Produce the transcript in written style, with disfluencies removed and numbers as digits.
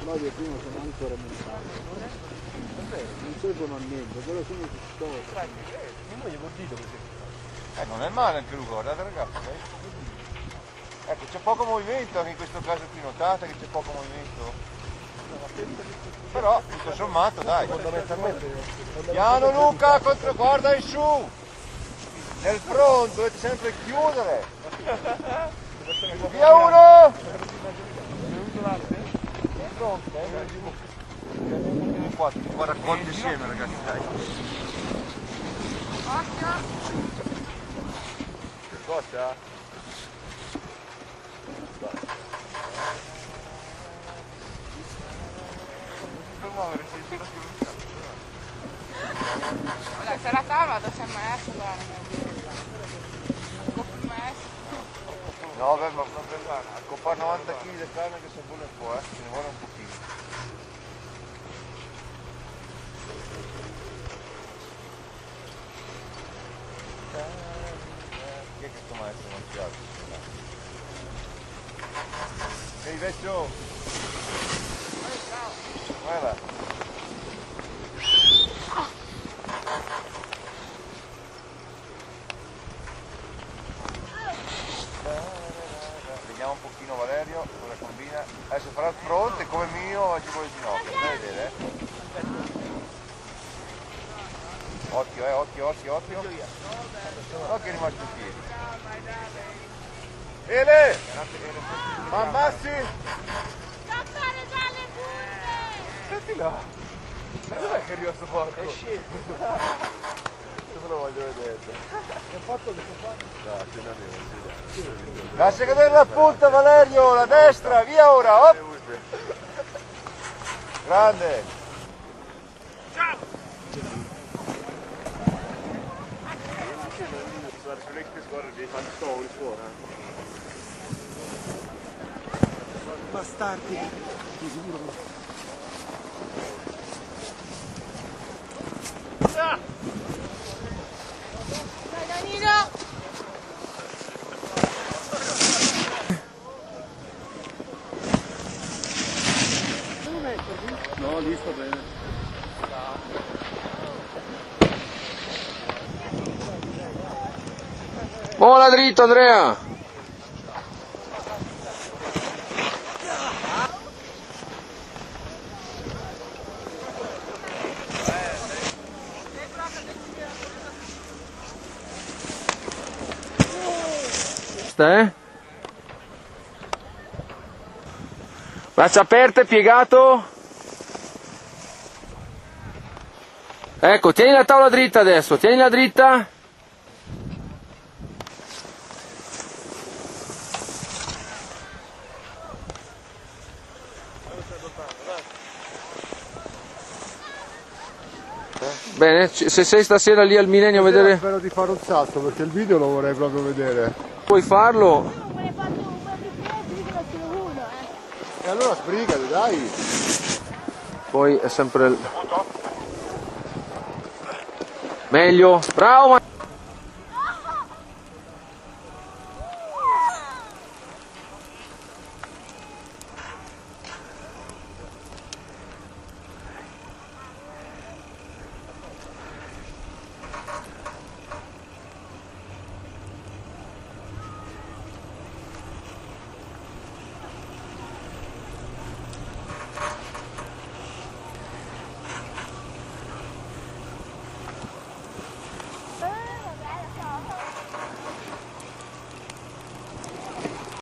Claudio prima sono ancora mentali. Non servono a niente, però sono pistola. Non è male anche lui, guardate ragazzi. Ecco, c'è poco movimento anche in questo caso qui, notate che c'è poco movimento. Però tutto sommato dai. Piano Luca, guarda in su! Nel front dovete sempre chiudere! Via uno! Nel front, qua raccolti insieme ragazzi, dai! Che cosa? Olha, será que tá, mas você mexe, guarda. No, beh, ma a copare 90 kg di carne che si vuole un po', ce ne vuole un pochino. Chi è che sto maestro non si alza? Ehi vecchio! Guarda! Vediamo un pochino Valerio cosa combina. Adesso farà il fronte come mio ci vuole il ginocchio, stai a vedere? Occhio, occhio. No che è rimasto in piedi. Ele! Mammassi! Scappare dalle curve! Senti là! Ma dov'è che arriva sto porco? È sceso! Io lo voglio vedere. Che fatto che sto fatto? No, ce n'avevo. Lascia cadere la punta Valerio, la destra, via ora! Hop. Grande! Ciao! Bastardi! Dai Danilo! No, lì sta bene. Mola dritto Andrea! Braccia aperte, piegato. Ecco, tieni la tavola dritta adesso, tienila dritta. Bene, se sei stasera lì al Millennio a vedere... Spero di fare un salto perché il video lo vorrei proprio vedere. Puoi farlo? E allora sbrigati, dai! Poi è sempre il... Meglio, bravo!